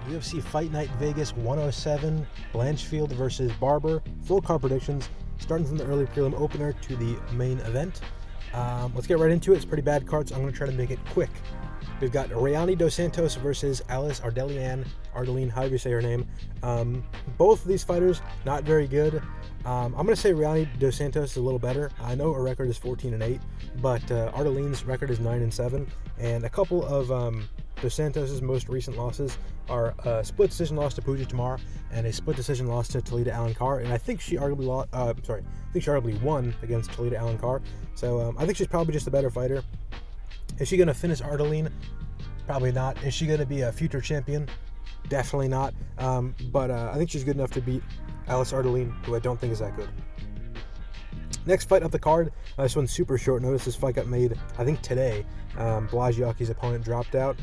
UFC Fight Night Vegas 107, Blanchfield versus Barber. Full card predictions, starting from the early prelim opener to the main event. Let's get right into it. It's pretty bad cards. I'm going to try to make it quick. We've got Rayanne dos Santos versus Ardelean, however you say her name. Both of these fighters, not very good. I'm going to say Rayanne dos Santos is a little better. I know her record is 14-8, but Ardelean's record is 9-7. And a couple of dos Santos' most recent losses are a split decision loss to Puja Tamar and a split decision loss to Talita Allan Carr. And I think she arguably won against Talita Allan Carr. So I think she's probably just a better fighter. Is she going to finish Ardelean? Probably not. Is she going to be a future champion? Definitely not. But I think she's good enough to beat Alice Ardelean, who I don't think is that good. Next fight up the card. This one's super short notice. This fight got made, I think, today. Bolaji's opponent dropped out.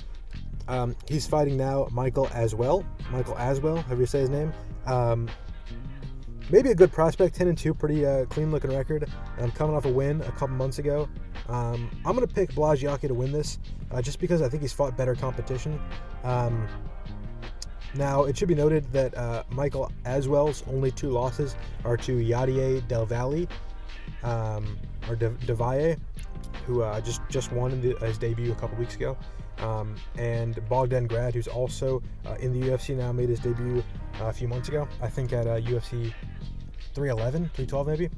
He's fighting now Michael Aswell, however you say his name. Maybe a good prospect, 10-2, pretty clean looking record. Coming off a win a couple months ago. I'm going to pick Bolaji to win this, just because I think he's fought better competition. Now, it should be noted that Michael Aswell's only two losses are to Yadier Del Valle, or De Valle, who just won in his debut a couple weeks ago. And Bogdan Grad, who's also in the UFC now, made his debut a few months ago, I think at UFC 312 maybe.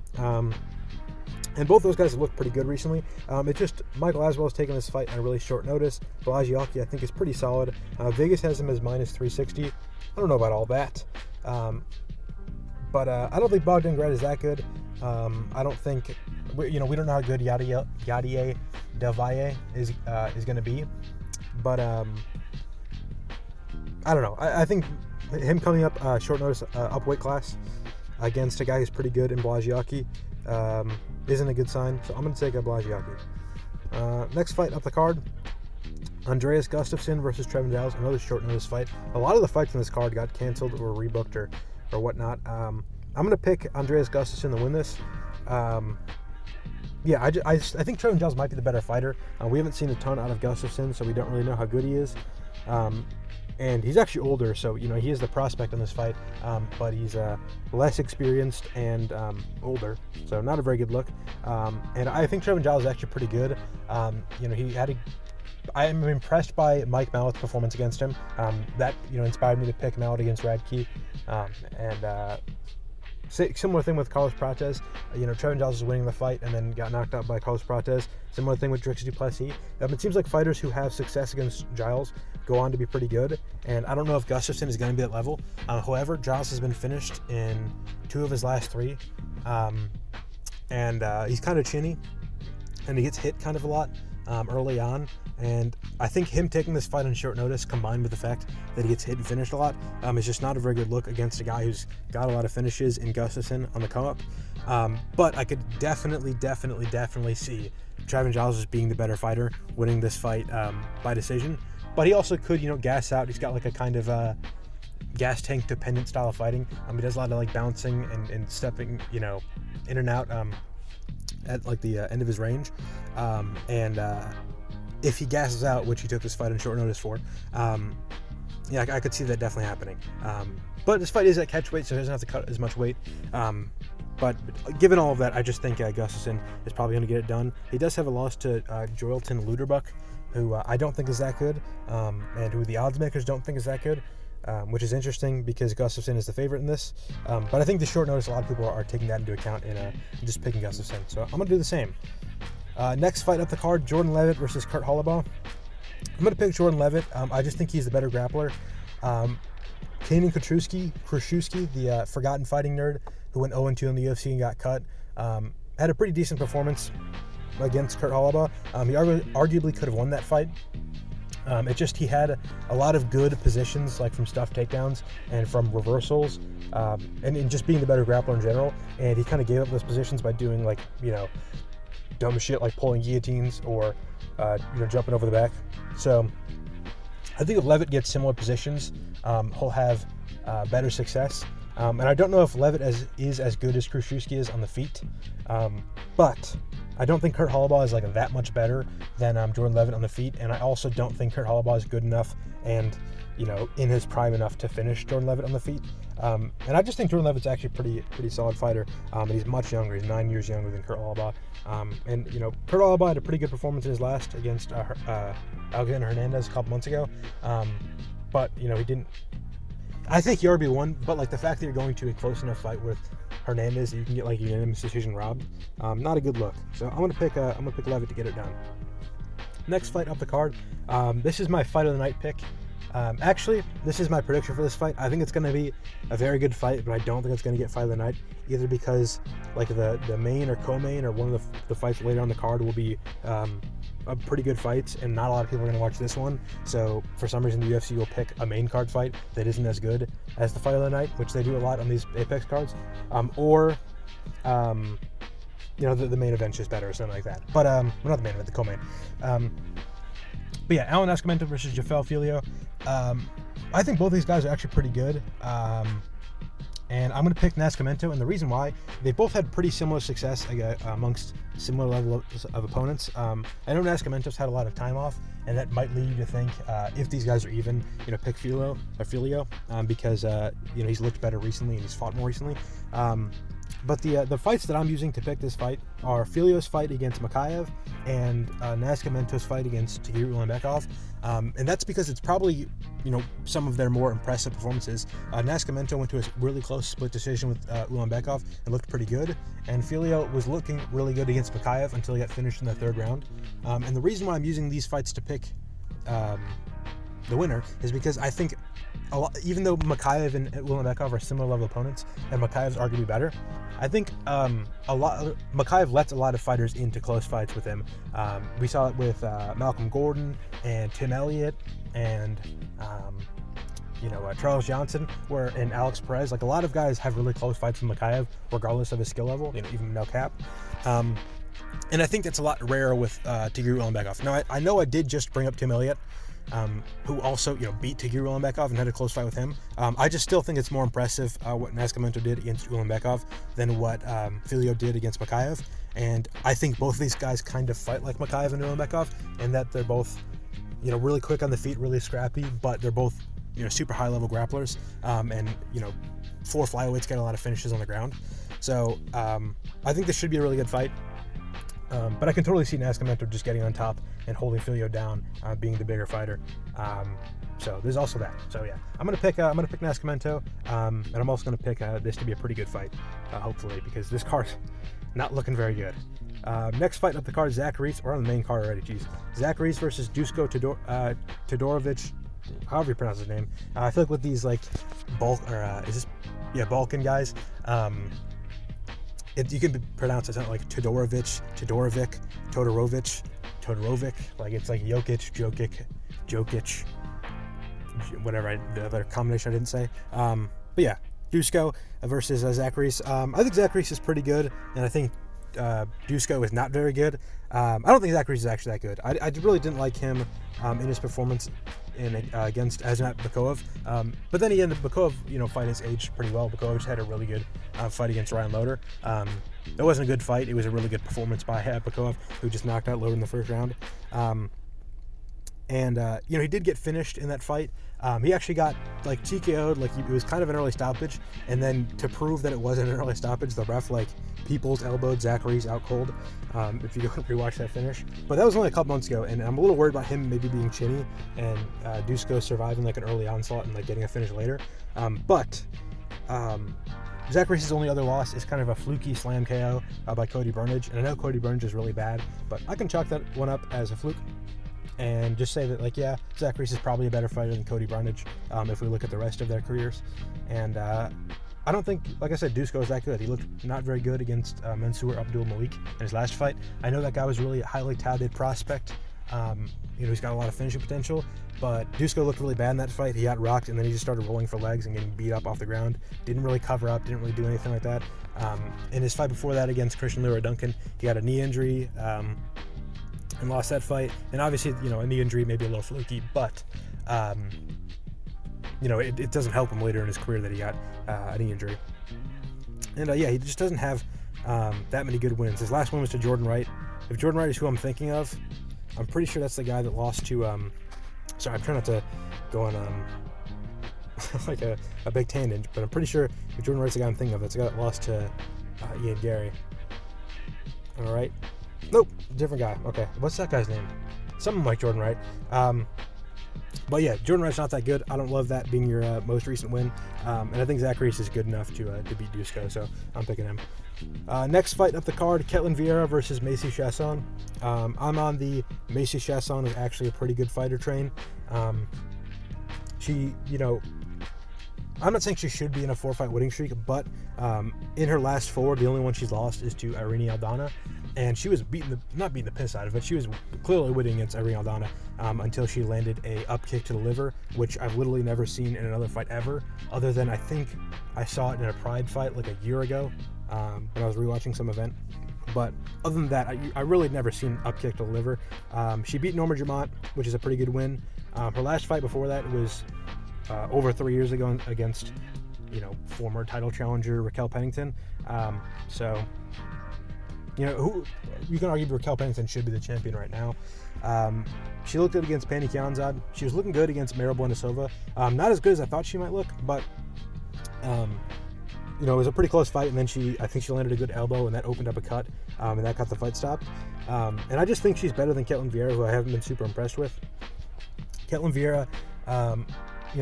And both those guys have looked pretty good recently. It's just Michael Aswell's taken this fight on a really short notice. Bolaji, I think, is pretty solid. Vegas has him as minus 360. I don't know about all that. But I don't think Bogdan Grad is that good. I don't think, we don't know how good Yadier Del Valle is going to be. But I don't know. I think him coming up short notice, up weight class against a guy who's pretty good in Bolaji isn't a good sign. So I'm going to take a Bolaji. Next fight up the card. Andreas Gustafsson versus Trevin, Giles, another short notice fight. A lot of the fights on this card got canceled or rebooked or whatnot. I'm going to pick Andreas Gustafsson to win this. I think Trevin Giles might be the better fighter. We haven't seen a ton out of Gustafsson, so we don't really know how good he is. And he's actually older, so he is the prospect in this fight, but he's less experienced and older, so not a very good look. And I think Trevin Giles is actually pretty good. I'm impressed by Mike Mallett's performance against him. That inspired me to pick Mallett against Radke. Similar thing with Carlos Prates. Trevin Giles is winning the fight and then got knocked out by Carlos Prates. Similar thing with Drix du Plessis. It seems like fighters who have success against Giles go on to be pretty good, and I don't know if Gustafsson is going to be at that level. However, Giles has been finished in 2 of his last 3, and he's kind of chinny, and he gets hit kind of a lot early on. And I think him taking this fight on short notice, combined with the fact that he gets hit and finished a lot, is just not a very good look against a guy who's got a lot of finishes in Gustafsson on the come up. But I could definitely see Trevin Giles as being the better fighter, winning this fight by decision. But he also could, gas out. He's got like a kind of gas tank dependent style of fighting. He does a lot of like bouncing and stepping, in and out at like the end of his range. If he gasses out, which he took this fight on short notice for, I could see that definitely happening. But this fight is at catch weight, so he doesn't have to cut as much weight. But given all of that, I just think Gustafsson is probably going to get it done. He does have a loss to Joelton Luderbuck, who I don't think is that good, and who the odds makers don't think is that good, which is interesting because Gustafsson is the favorite in this. But I think the short notice, a lot of people are taking that into account and just picking Gustafsson. So I'm going to do the same. Next fight up the card, Jordan Leavitt versus Kurt Holobaugh. I'm going to pick Jordan Leavitt. I just think he's the better grappler. Kanan Kruszewski, the forgotten fighting nerd who went 0-2 in the UFC and got cut, had a pretty decent performance against Kurt Holobaugh. He arguably could have won that fight. He had a lot of good positions, like from stuffed takedowns and from reversals, and just being the better grappler in general. And he kind of gave up those positions by doing dumb shit like pulling guillotines or jumping over the back. So I think if Leavitt gets similar positions, he'll have better success. And I don't know if Leavitt is as good as Kruszewski is on the feet, but I don't think Kurt Holobaugh is that much better than Jordan Leavitt on the feet, and I also don't think Kurt Holobaugh is good enough and in his prime enough to finish Jordan Leavitt on the feet. And I just think Jordan Leavitt's actually pretty solid fighter. And he's much younger. He's 9 years younger than Kurt Holobaugh. And Kurt Holobaugh had a pretty good performance in his last against Alexander Hernandez a couple months ago. But he didn't. I think he already won. But like the fact that you're going to a close enough fight with Hernandez that you can get like a unanimous decision robbed, not a good look. So I'm gonna pick Leavitt to get it done. Next fight up the card. This is my fight of the night pick. Actually, this is my prediction for this fight. I think it's going to be a very good fight, but I don't think it's going to get fight of the night, either because like the main or co-main or one of the fights later on the card will be a pretty good fights, and not a lot of people are going to watch this one. So for some reason, the UFC will pick a main card fight that isn't as good as the fight of the night, which they do a lot on these Apex cards, or the main event's just better or something like that. But not the main event, the co-main. But yeah, Allan Nascimento versus Jafel Filho. I think both of these guys are actually pretty good. And I'm going to pick Nascimento, and the reason why, they both had pretty similar success amongst similar levels of opponents. I know Nascimento's had a lot of time off, and that might lead you to think if these guys are even, pick Filho, because he's looked better recently and he's fought more recently. But the fights that I'm using to pick this fight are Filho's fight against Makayev and Nascimento's fight against Tagir Ulanbekov. And that's because it's probably, some of their more impressive performances. Nascimento went to a really close split decision with Ulanbekov and looked pretty good. And Filho was looking really good against Makayev until he got finished in the third round. And the reason why I'm using these fights to pick the winner is because I think even though Makayev and Ulanbekov are similar level opponents, and Makayev's arguably better, I think Makayev lets a lot of fighters into close fights with him. We saw it with Malcolm Gordon and Tim Elliott and Charles Johnson, and Alex Perez. Like, a lot of guys have really close fights with Makayev, regardless of his skill level, even no cap. And I think that's a lot rarer with Tagir Ulanbekov. Now, I know I did just bring up Tim Elliott, who also, beat Tagir Ulanbekov and had a close fight with him. I just still think it's more impressive what Nascimento did against Ulanbekov than what Filho did against Makayev. And I think both of these guys kind of fight like Makayev and Ulanbekov, and that they're both, really quick on the feet, really scrappy, but they're both, super high-level grapplers. And, four flyweights get a lot of finishes on the ground. So I think this should be a really good fight. But I can totally see Nascimento just getting on top and holding Filho down, being the bigger fighter. So there's also that. So yeah, I'm gonna pick Nascimento, and I'm also gonna pick this to be a pretty good fight, hopefully, because this card's not looking very good. Next fight up the card, Zachary. We're on the main card already. Jeez, Zachary versus Dusko Todorovic. However you pronounce his name. I feel like with these Balkan guys. You can pronounce it something like Todorovic, like it's like Jokic, whatever, the other combination I didn't say. But yeah, Dusko versus Zachary. I think Zachary is pretty good, and I think Dusko is not very good. I don't think Zachary is actually that good. I really didn't like him in his performance against Azamat Bakov. But then he ended up, Bakov, fight his age pretty well. Bakov just had a really good fight against Ryan Loder. It wasn't a good fight. It was a really good performance by Bakov, who just knocked out Loder in the first round. He did get finished in that fight. He actually got TKO'd, it was kind of an early stoppage, and then to prove that it wasn't an early stoppage, the ref people's elbowed Zachary's out cold, if you go rewatch that finish. But that was only a couple months ago, and I'm a little worried about him maybe being chinny and Dusko surviving an early onslaught and getting a finish later. But Zachary's only other loss is kind of a fluky slam KO by Cody Burnage, and I know Cody Burnage is really bad, but I can chalk that one up as a fluke. And just say that, Zachary is probably a better fighter than Cody Burnage if we look at the rest of their careers. And I don't think, like I said, Dusko is that good. He looked not very good against Mansour Abdul Malik in his last fight. I know that guy was really a highly touted prospect. He's got a lot of finishing potential, but Dusko looked really bad in that fight. He got rocked, and then he just started rolling for legs and getting beat up off the ground. Didn't really cover up, didn't really do anything like that. In his fight before that against Christian Leroy Duncan, he got a knee injury, and lost that fight. And obviously, a knee injury may be a little fluky, but it doesn't help him later in his career that he got a knee injury. And he just doesn't have that many good wins. His last win was to Jordan Wright. If Jordan Wright is who I'm thinking of, I'm pretty sure that's the guy that lost to sorry, I'm trying not to go on like a big tangent, but I'm pretty sure if Jordan Wright's the guy I'm thinking of, that's the guy that lost to Ian Gary. All right. Nope, different guy. Okay, what's that guy's name? Something like Jordan Wright. But yeah, Jordan Wright's not that good. I don't love that being your most recent win. And I think Zachary is good enough to beat Dusko, so I'm picking him. Next fight up the card, Ketlen Vieira versus Macy Chiasson. I'm on the Macy Chiasson is actually a pretty good fighter train. She, I'm not saying she should be in a 4-fight winning streak, but in her last 4, the only one she's lost is to Irene Aldana. And she was not beating the piss out of it. She was clearly winning against Irene Aldana until she landed a up kick to the liver, which I've literally never seen in another fight ever, other than I think I saw it in a Pride fight like a year ago when I was rewatching some event. But other than that, I really never seen up kick to the liver. She beat Norma Jamont, which is a pretty good win. Her last fight before that was over 3 years ago against, former title challenger Raquel Pennington. Who you can argue Raquel Pennington should be the champion right now. She looked good against Pani Kianzad. She was looking good against Mara Buenasova. Not as good as I thought she might look, but it was a pretty close fight. And then I think she landed a good elbow, and that opened up a cut, and that got the fight stopped. And I just think she's better than Ketlen Vieira, who I haven't been super impressed with. Ketlen Vieira,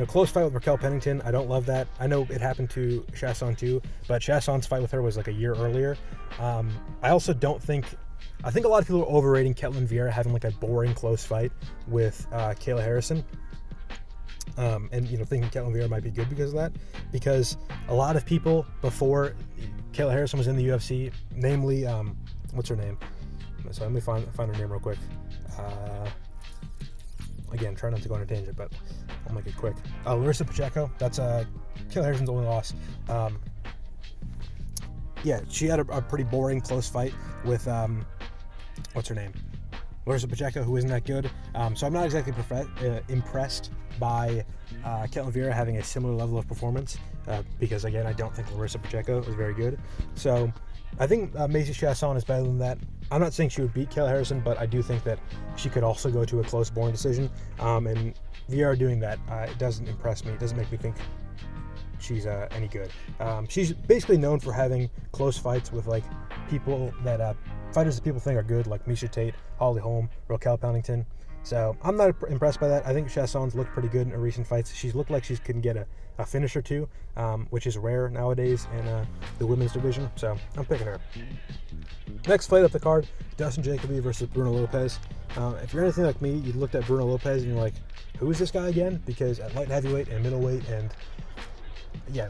close fight with Raquel Pennington. I don't love that. I know it happened to Chiasson too, but Chiasson's fight with her was like a year earlier. I also don't think... I think a lot of people are overrating Ketlen Vieira having like a boring close fight with Kayla Harrison. Thinking Ketlen Vieira might be good because of that. Because a lot of people before Kayla Harrison was in the UFC, namely, what's her name? So let me find her name real quick. Again, try not to go on a tangent, but I'll make it quick. Larissa Pacheco, that's Kayla Harrison's only loss. She had a pretty boring close fight with, what's her name? Larissa Pacheco, who isn't that good. So I'm not exactly impressed by Ketlen Vieira having a similar level of performance because, again, I don't think Larissa Pacheco is very good. So I think Macy Chiasson is better than that. I'm not saying she would beat Kayla Harrison, but I do think that she could also go to a close, boring decision. And Vieira doing that, it doesn't impress me. It doesn't make me think she's any good. She's basically known for having close fights with like people that fighters that people think are good, like Miesha Tate, Holly Holm, Raquel Pennington. So I'm not impressed by that. I think Chiasson's looked pretty good in her recent fights. She's looked like she can get a finish or two, which is rare nowadays in the women's division. So I'm picking her. Next fight up the card, Dustin Jacoby versus Bruno Lopes. If you're anything like me, you looked at Bruno Lopes and you're like, who is this guy again? Because at light heavyweight and middleweight and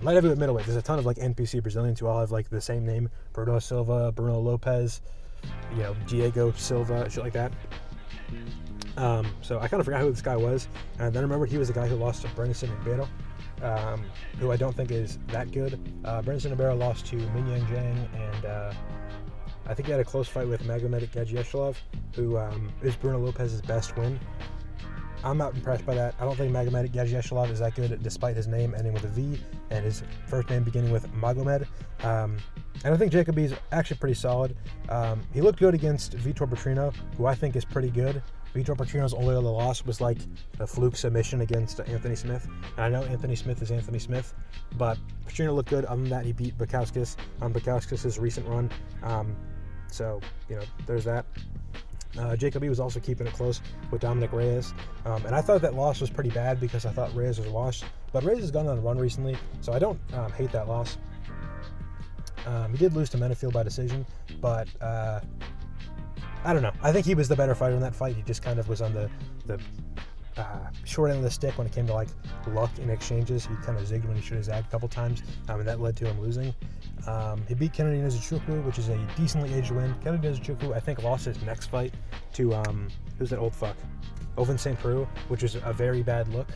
light heavyweight, middleweight, there's a ton of like NPC Brazilians who all have like the same name: Bruno Silva, Bruno Lopes, Diego Silva, shit like that. So I kind of forgot who this guy was, and then I remembered he was the guy who lost to Brandon Ribeiro, who I don't think is that good. Brandon Ribeiro lost to Minyang Zhang, and I think he had a close fight with Magomed Gajieshilov, who is Bruno Lopes' best win. I'm not impressed by that. I don't think Magomed Gajieshilov is that good, despite his name ending with a V and his first name beginning with Magomed. And I think Jacoby's actually pretty solid. He looked good against Vitor Petrino, who I think is pretty good. Vitor Petrino's only other loss was like a fluke submission against Anthony Smith. And I know Anthony Smith is Anthony Smith, but Petrino looked good. Other than that, he beat Bukauskas on Bukauskas' recent run. So, there's that. Jacoby was also keeping it close with Dominic Reyes. And I thought that loss was pretty bad because I thought Reyes was washed. But Reyes has gone on a run recently, so I don't hate that loss. He did lose to Menafield by decision, but I don't know. I think he was the better fighter in that fight. He just kind of was on the short end of the stick when it came to like luck in exchanges. He kind of zigged when he should have zagged a couple times, and that led to him losing. He beat Kennedy Nzechukwu, which is a decently aged win. Kennedy Nzechukwu, I think, lost his next fight to who's that old fuck? Ovince St. Preux, which is a very bad look.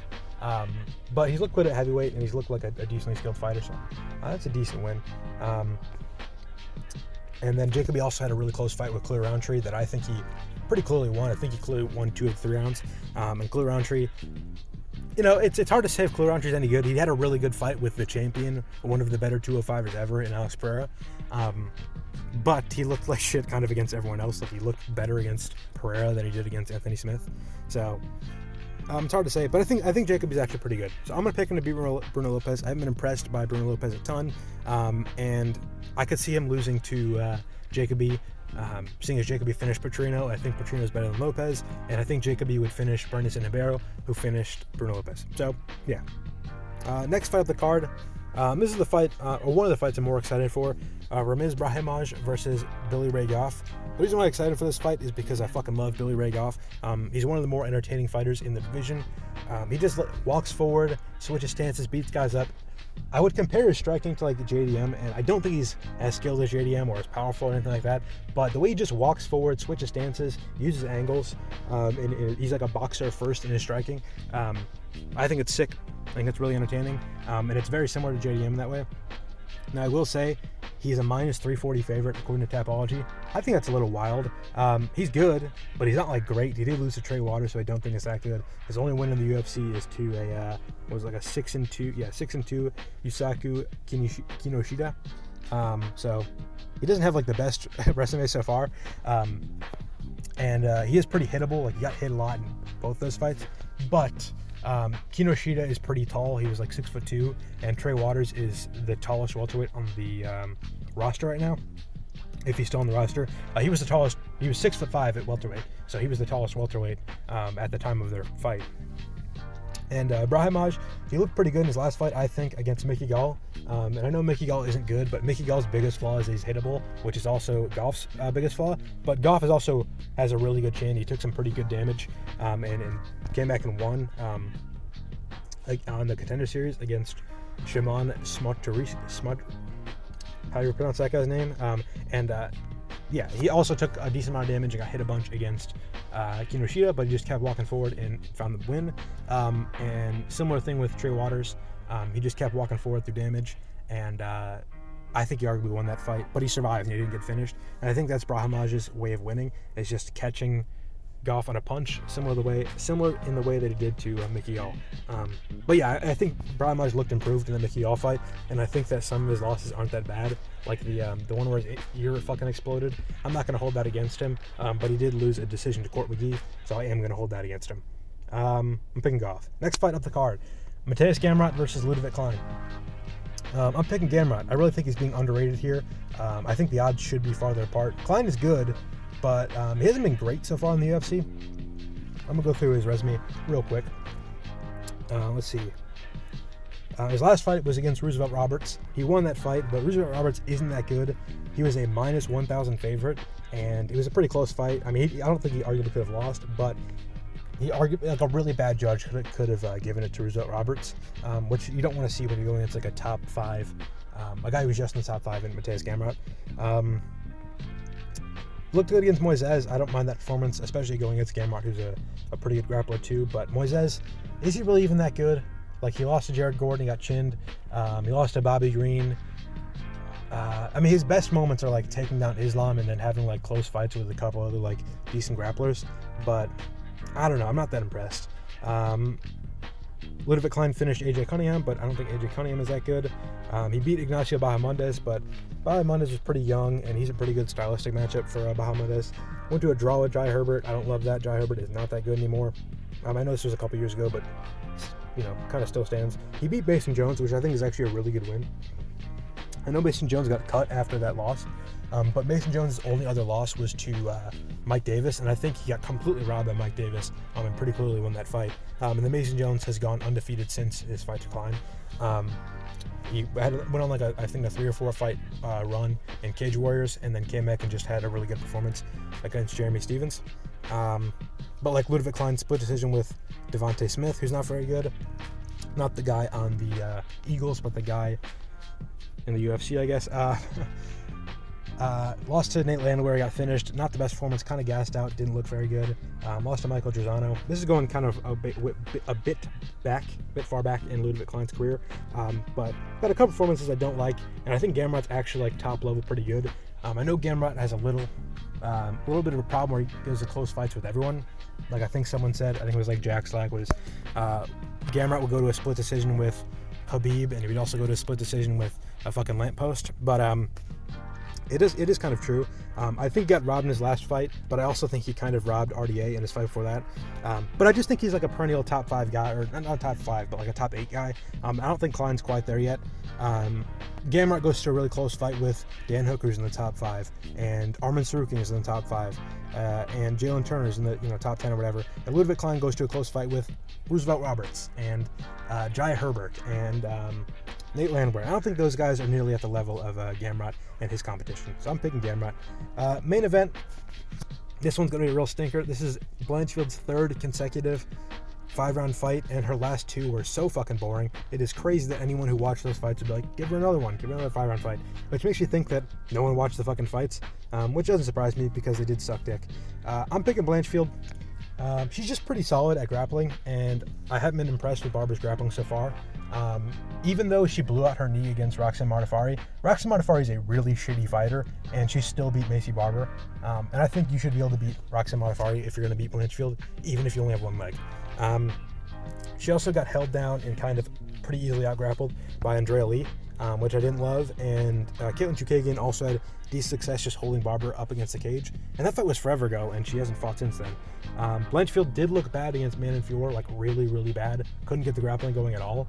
But he's looked good at heavyweight, and he's looked like a decently skilled fighter, so that's a decent win. And then Jacoby also had a really close fight with Clear Roundtree that I think he pretty clearly won. I think he clearly won 2 of the 3 rounds. And Clear Roundtree, it's hard to say if Clear Roundtree's any good. He had a really good fight with the champion, one of the better 205ers ever in Alex Pereira. But he looked like shit kind of against everyone else. Like he looked better against Pereira than he did against Anthony Smith. So It's hard to say, but I think Jacoby's actually pretty good. So I'm going to pick him to beat Bruno Lopes. I haven't been impressed by Bruno Lopes a ton, and I could see him losing to Jacoby. Seeing as Jacoby finished Petrino, I think Petrino is better than Lopes, and I think Jacoby would finish Bernis and Ribeiro, who finished Bruno Lopes. So, yeah. Next fight of the card. This is the fight, or one of the fights I'm more excited for. Ramiz Brahimaj versus Billy Ray Goff. The reason why I'm excited for this fight is because I fucking love Billy Ray Goff. He's one of the more entertaining fighters in the division. He just walks forward, switches stances, beats guys up. I would compare his striking to like JDM, and I don't think he's as skilled as JDM or as powerful or anything like that, but the way he just walks forward, switches stances, uses angles, and he's like a boxer first in his striking. I think it's sick. I think it's really entertaining, and it's very similar to JDM in that way. Now, I will say he's a minus 340 favorite according to Tapology. I think that's a little wild. He's good, but he's not like great. He did lose to Trey Waters, so I don't think it's that good. His only win in the UFC is to a 6-2 Yusaku Kinoshita. So he doesn't have like the best resume so far, and he is pretty hittable. Like he got hit a lot in both those fights, but Kinoshita is pretty tall. He was like 6'2", and Trey Waters is the tallest welterweight on the roster right now, if he's still on the roster. He was the tallest. He was 6'5" at welterweight, so he was the tallest welterweight at the time of their fight. And Brahimaj, he looked pretty good in his last fight, I think, against Mickey Gall. And I know Mickey Gall isn't good, but Mickey Gall's biggest flaw is he's hittable, which is also Goff's biggest flaw. But Goff has a really good chin. He took some pretty good damage and came back and won on the Contender Series against Shimon Smut. How do you pronounce that guy's name? Yeah, he also took a decent amount of damage and got hit a bunch against Kinoshita, but he just kept walking forward and found the win. And similar thing with Trey Waters. He just kept walking forward through damage, and I think he arguably won that fight, but he survived and he didn't get finished. And I think that's Brahimaj's way of winning, is just catching Goff on a punch, similar in the way that he did to Mickey Gall. But yeah, I think Brahimaj looked improved in the Mickey Gall fight, and I think that some of his losses aren't that bad. Like the one where his ear fucking exploded. I'm not going to hold that against him, but he did lose a decision to Court McGee, so I am going to hold that against him. I'm picking Goff. Next fight up the card, Mateusz Gamrot versus Ludovic Klein. I'm picking Gamrot. I really think he's being underrated here. I think the odds should be farther apart. Klein is good, but he hasn't been great so far in the UFC. I'm going to go through his resume real quick. Let's see. His last fight was against Roosevelt Roberts. He won that fight, but Roosevelt Roberts isn't that good. He was a minus 1,000 favorite, and it was a pretty close fight. I mean, I don't think he arguably could have lost, but he arguably, like a really bad judge could have given it to Roosevelt Roberts, which you don't want to see when you're going against like a top 5, a guy who's just in the top 5 in Mateusz Gamrot. Looked good against Moises. I don't mind that performance, especially going against Gamrot, who's a pretty good grappler too. But Moises, is he really even that good? Like, he lost to Jared Gordon, he got chinned. He lost to Bobby Green. I mean, his best moments are like taking down Islam and then having like close fights with a couple other like decent grapplers. But I don't know. I'm not that impressed. Ludovic Klein finished AJ Cunningham, but I don't think AJ Cunningham is that good. He beat Ignacio Bahamondes, but Bahamondes was pretty young, and he's a pretty good stylistic matchup for Bahamondes. Went to a draw with Jai Herbert. I don't love that. Jai Herbert is not that good anymore. I know this was a couple years ago, but kind of still stands. He beat Mason Jones, which I think is actually a really good win. I know Mason Jones got cut after that loss, but Mason Jones' only other loss was to Mike Davis, and I think he got completely robbed by Mike Davis and pretty clearly won that fight. And then Mason Jones has gone undefeated since his fight to Klein. He went on like I think a 3 or 4 fight run in Cage Warriors, and then came back and just had a really good performance against Jeremy Stevens. But like Ludovic Klein, split decision with Devontae Smith, who's not very good. Not the guy on the Eagles, but the guy in the UFC, I guess. Lost to Nate Landwehr, got finished. Not the best performance, kind of gassed out, didn't look very good. Lost to Michael Giordano. This is going kind of a bit far back in Ludovic Klein's career. But got a couple performances I don't like, and I think Gamrot's actually like top level pretty good. I know Gamrot has a little bit of a problem where he goes to close fights with everyone. Like I think someone said, I think it was like Jack Slack, was Gamrot would go to a split decision with Habib, and he would also go to a split decision with a fucking lamppost. But It is kind of true. I think he got robbed in his last fight, but I also think he kind of robbed RDA in his fight before that. But I just think he's like a perennial top 5 guy, or not top 5, but like a top 8 guy. I don't think Klein's quite there yet. Gamrot goes to a really close fight with Dan Hooker's in the top 5, and Armin Sarukian is in the top 5, and Jalen Turner's in the top 10 or whatever. And Ludwig Klein goes to a close fight with Roosevelt Roberts and Jai Herbert and Nate Landwehr. I don't think those guys are nearly at the level of Gamrot and his competition, so I'm picking Gamrot. Main event, this one's going to be a real stinker. This is Blanchfield's 3rd consecutive 5-round fight, and her last 2 were so fucking boring. It is crazy that anyone who watched those fights would be like, give her another one, give her another 5-round fight, which makes you think that no one watched the fucking fights, which doesn't surprise me because they did suck dick. I'm picking Blanchfield. She's just pretty solid at grappling, and I haven't been impressed with Barber's grappling so far. Even though she blew out her knee against Roxanne Modafferi is a really shitty fighter, and she still beat Macy Barber. And I think you should be able to beat Roxanne Modafferi if you're going to beat Blanchfield, even if you only have one leg. She also got held down and kind of pretty easily out-grappled by Andrea Lee, which I didn't love, and Ketlen Chukagian also had decent success just holding Barber up against the cage, and that fight was forever ago, and she hasn't fought since then. Blanchfield did look bad against Manon Fior, like really, really bad. Couldn't get the grappling going at all,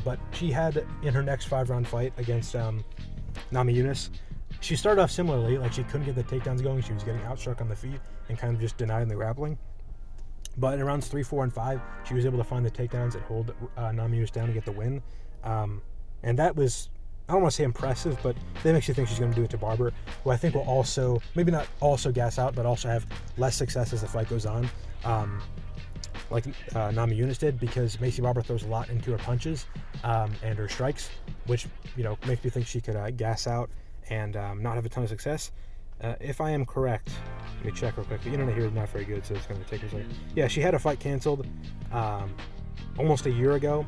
but she had, in her next 5-round fight against Nami Yunus, she started off similarly, like she couldn't get the takedowns going, she was getting outstruck on the feet and kind of just denying the grappling. But in rounds 3, 4, and 5, she was able to find the takedowns and hold Nami Yunus down to get the win. And that was, I don't want to say impressive, but that makes you think she's going to do it to Barber, who I think will also, maybe not also gas out, but also have less success as the fight goes on, like Nami Yunus did, because Macy Barber throws a lot into her punches and her strikes, which, makes me think she could gas out and not have a ton of success. If I am correct, let me check real quick. The internet here is not very good, so it's going to take a second. Yeah, she had a fight canceled almost a year ago.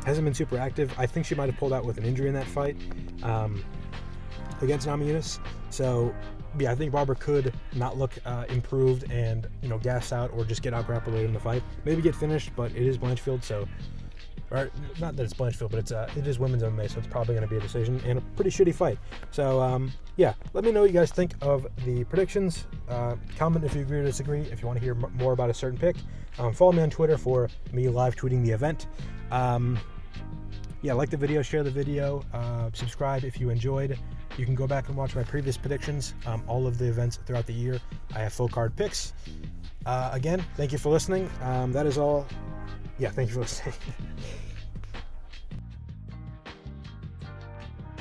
Hasn't been super active. I think she might have pulled out with an injury in that fight against Nami Yunus. So, yeah, I think Barber could not look improved and, gas out or just get out-grappled later in the fight. Maybe get finished, but it is Blanchfield, so... Or, not that it's Blanchfield, but it is women's MMA, so it's probably going to be a decision and a pretty shitty fight. So, yeah, let me know what you guys think of the predictions. Comment if you agree or disagree, if you want to hear more about a certain pick. Follow me on Twitter for me live tweeting the event. Yeah, like the video, share the video, subscribe if you enjoyed. You can go back and watch my previous predictions, all of the events throughout the year. I have full card picks. Again, thank you for listening. That is all. Yeah, thank you for listening.